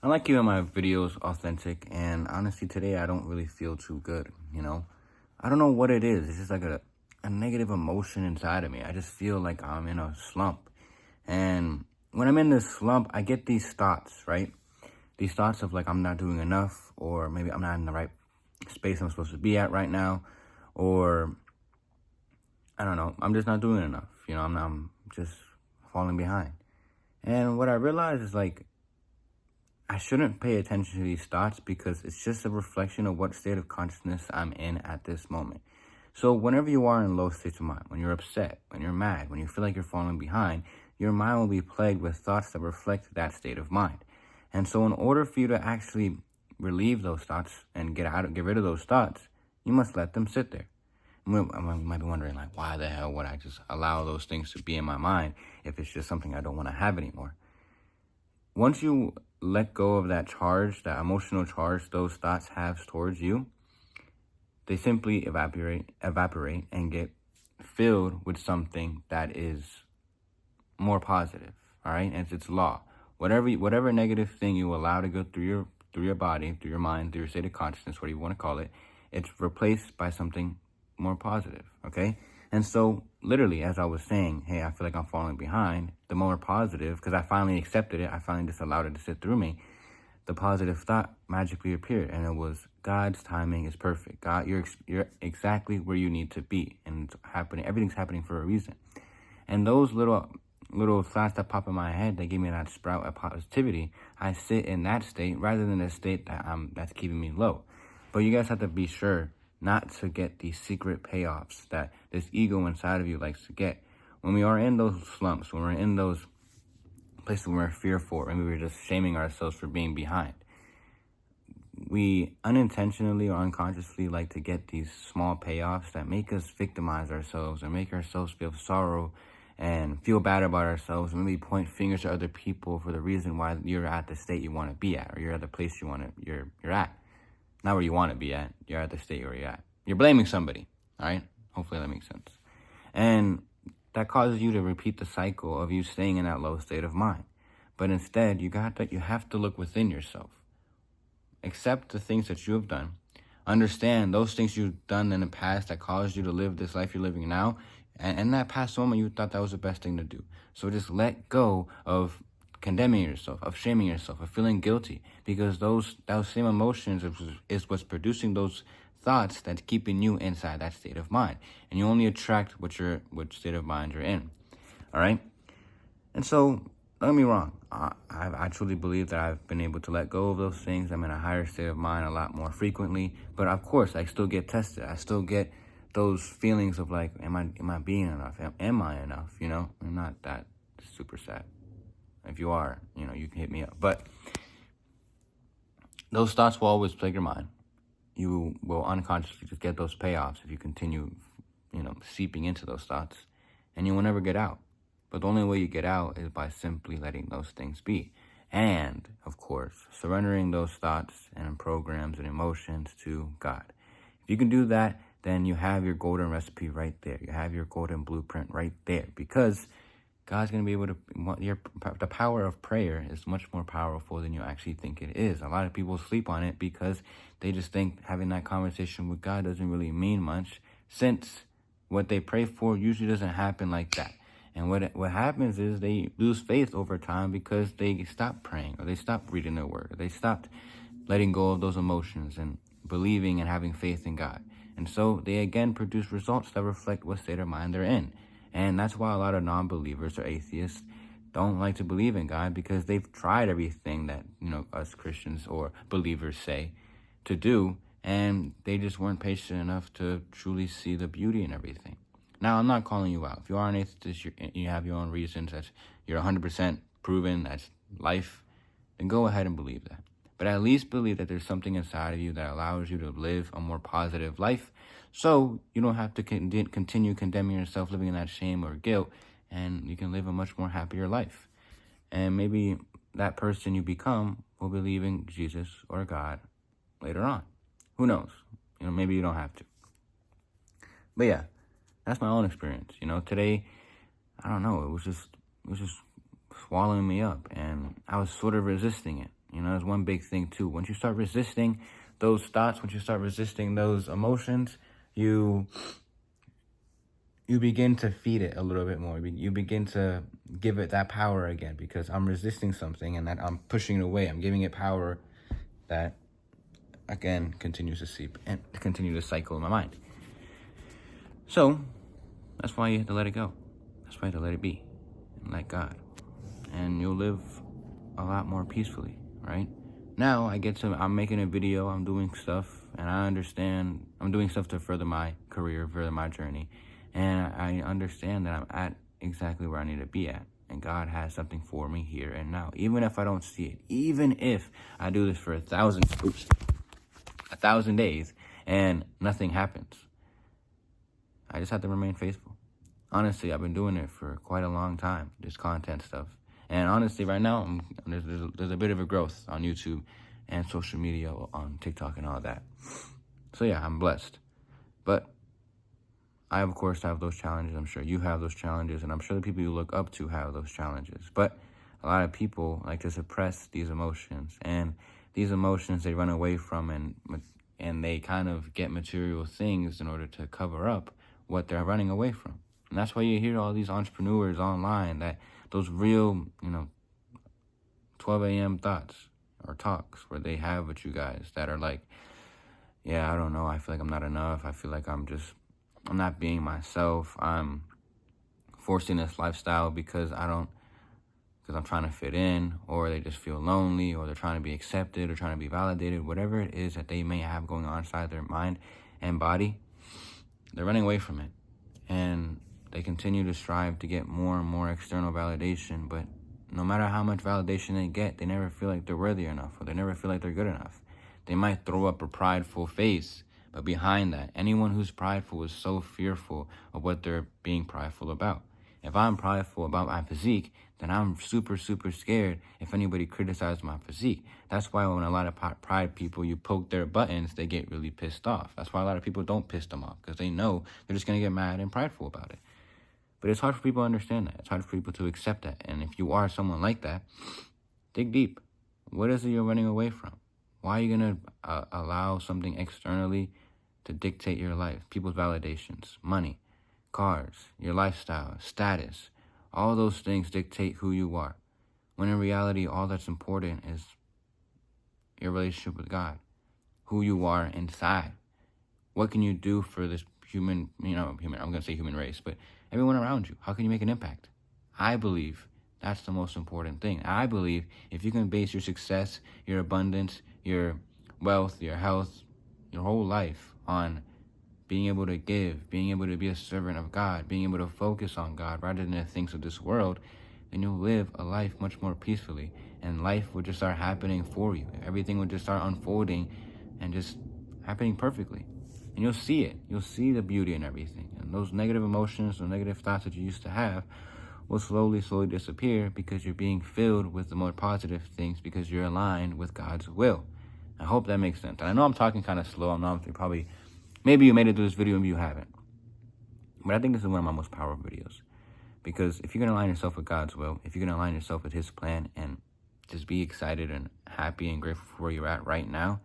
I like keeping my videos authentic, and honestly, today I don't really feel too good. I don't know what it is. It's just like a negative emotion inside of me. I just feel like I'm in a slump. And when I'm in this slump, I get these thoughts, right? These thoughts of like I'm not doing enough, or maybe I'm not in the right space I'm supposed to be at right now, or I don't know, I'm just not doing enough. I'm just falling behind. And what I realize is like, I shouldn't pay attention to these thoughts because it's just a reflection of what state of consciousness I'm in at this moment. So whenever you are in low states of mind, when you're upset, when you're mad, when you feel like you're falling behind, your mind will be plagued with thoughts that reflect that state of mind. And so in order for you to actually relieve those thoughts and get rid of those thoughts, you must let them sit there. You might be wondering, like, why the hell would I just allow those things to be in my mind if it's just something I don't want to have anymore? Once you let go of that charge, that emotional charge those thoughts have towards you, they simply evaporate and get filled with something that is more positive. All right, and it's law. Whatever negative thing you allow to go through your body, through your mind, through your state of consciousness, whatever you want to call it, it's replaced by something more positive. Okay. And so, literally, as I was saying, hey, I feel like I'm falling behind, the more positive, because I finally accepted it, I finally just allowed it to sit through me, the positive thought magically appeared, and it was, God's timing is perfect. God, you're exactly where you need to be, and it's happening. Everything's happening for a reason. And those little thoughts that pop in my head that give me that sprout of positivity, I sit in that state rather than a state that's keeping me low. But you guys have to be sure not to get these secret payoffs that this ego inside of you likes to get. When we are in those slumps, when we're in those places where we're fearful, maybe we're just shaming ourselves for being behind, we unintentionally or unconsciously like to get these small payoffs that make us victimize ourselves or make ourselves feel sorrow and feel bad about ourselves, and maybe point fingers to other people for the reason why you're at the state you want to be at, or you're at the place you're at. Not where you want to be at. You're at the state where you're at. You're blaming somebody. All right? Hopefully that makes sense. And that causes you to repeat the cycle of you staying in that low state of mind. But instead, you have to look within yourself. Accept the things that you have done. Understand those things you've done in the past that caused you to live this life you're living now. And in that past moment, you thought that was the best thing to do. So just let go of condemning yourself, of shaming yourself, of feeling guilty, because those same emotions is what's producing those thoughts that's keeping you inside that state of mind. And you only attract what state of mind you're in. All right? And so, don't get me wrong. I truly believe that I've been able to let go of those things. I'm in a higher state of mind a lot more frequently. But of course, I still get tested. I still get those feelings of like, am I being enough? Am I enough? I'm not that super sad. If you are, you can hit me up. But those thoughts will always plague your mind. You will unconsciously just get those payoffs if you continue, seeping into those thoughts. And you will never get out. But the only way you get out is by simply letting those things be. And, of course, surrendering those thoughts and programs and emotions to God. If you can do that, then you have your golden recipe right there. You have your golden blueprint right there. Because God's going to be able to, the power of prayer is much more powerful than you actually think it is. A lot of people sleep on it because they just think having that conversation with God doesn't really mean much, since what they pray for usually doesn't happen like that. And what happens is they lose faith over time because they stop praying, or they stop reading their word, or they stopped letting go of those emotions and believing and having faith in God. And so they again produce results that reflect what state of mind they're in. And that's why a lot of non-believers or atheists don't like to believe in God, because they've tried everything that, us Christians or believers say to do, and they just weren't patient enough to truly see the beauty in everything. Now, I'm not calling you out. If you are an atheist, you have your own reasons, that you're 100% proven that's life, then go ahead and believe that. But at least believe that there's something inside of you that allows you to live a more positive life, so you don't have to continue condemning yourself, living in that shame or guilt, and you can live a much more happier life. And maybe that person you become will believe in Jesus or God later on. Who knows? Maybe you don't have to. But yeah, that's my own experience. Today, I don't know, it was just swallowing me up, and I was sort of resisting it. You know, there's one big thing too. Once you start resisting those thoughts, once you start resisting those emotions, you begin to feed it a little bit more. You begin to give it that power again, because I'm resisting something and that I'm pushing it away. I'm giving it power that, again, continues to seep and continue to cycle in my mind. So that's why you have to let it go. That's why you have to let it be and let God. And you'll live a lot more peacefully, right? Now I'm making a video, I'm doing stuff, and I understand I'm doing stuff to further my career, further my journey. And I understand that I'm at exactly where I need to be at. And God has something for me here and now. Even if I don't see it, even if I do this for 1,000 days and nothing happens, I just have to remain faithful. Honestly, I've been doing it for quite a long time, this content stuff. And honestly, right now, there's a bit of a growth on YouTube and social media, on TikTok and all that. So yeah, I'm blessed. But I, of course, have those challenges. I'm sure you have those challenges, and I'm sure the people you look up to have those challenges. But a lot of people like to suppress these emotions, and these emotions they run away from, and they kind of get material things in order to cover up what they're running away from. And that's why you hear all these entrepreneurs online, that those real, 12 a.m. thoughts or talks where they have with you guys that are like, yeah, I don't know, I feel like I'm not enough. I feel like I'm not being myself. I'm forcing this lifestyle because I'm trying to fit in, or they just feel lonely, or they're trying to be accepted or trying to be validated. Whatever it is that they may have going on inside their mind and body, they're running away from it. And they continue to strive to get more and more external validation, but no matter how much validation they get, they never feel like they're worthy enough, or they never feel like they're good enough. They might throw up a prideful face, but behind that, anyone who's prideful is so fearful of what they're being prideful about. If I'm prideful about my physique, then I'm super, super scared if anybody criticizes my physique. That's why when a lot of pride people, you poke their buttons, they get really pissed off. That's why a lot of people don't piss them off, because they know they're just going to get mad and prideful about it. But it's hard for people to understand that. It's hard for people to accept that. And if you are someone like that, dig deep. What is it you're running away from? Why are you going to allow something externally to dictate your life? People's validations, money, cars, your lifestyle, status. All those things dictate who you are. When in reality, all that's important is your relationship with God. Who you are inside. What can you do for this human, I'm going to say human race, but everyone around you? How can you make an impact? I believe that's the most important thing. I believe if you can base your success, your abundance, your wealth, your health, your whole life on being able to give, being able to be a servant of God, being able to focus on God rather than the things of this world, then you'll live a life much more peacefully, and life will just start happening for you. Everything will just start unfolding and just happening perfectly. And you'll see it. You'll see the beauty in everything. And those negative emotions, those negative thoughts that you used to have will slowly disappear, because you're being filled with the more positive things, because you're aligned with God's will. I hope that makes sense. And I know I'm talking kind of slow. Maybe you made it through this video, maybe you haven't. But I think this is one of my most powerful videos. Because if you're going to align yourself with God's will, if you're going to align yourself with His plan and just be excited and happy and grateful for where you're at right now,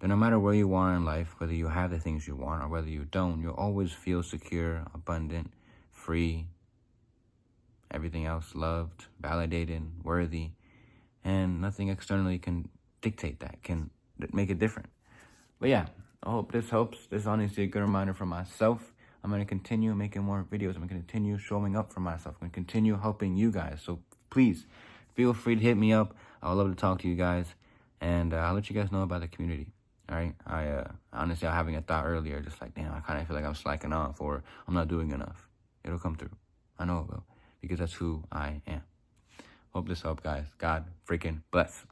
then no matter where you are in life, whether you have the things you want or whether you don't, you'll always feel secure, abundant, free, everything else loved, validated, worthy. And nothing externally can dictate that, can make it different. But yeah, I hope this helps. This is honestly a good reminder for myself. I'm going to continue making more videos. I'm going to continue showing up for myself. I'm going to continue helping you guys. So please, feel free to hit me up. I would love to talk to you guys. And I'll let you guys know about the community. All right? Honestly, I was having a thought earlier, just like, damn, I kind of feel like I'm slacking off or I'm not doing enough. It'll come through. I know it will, because that's who I am. Hope this helped, guys. God freaking bless.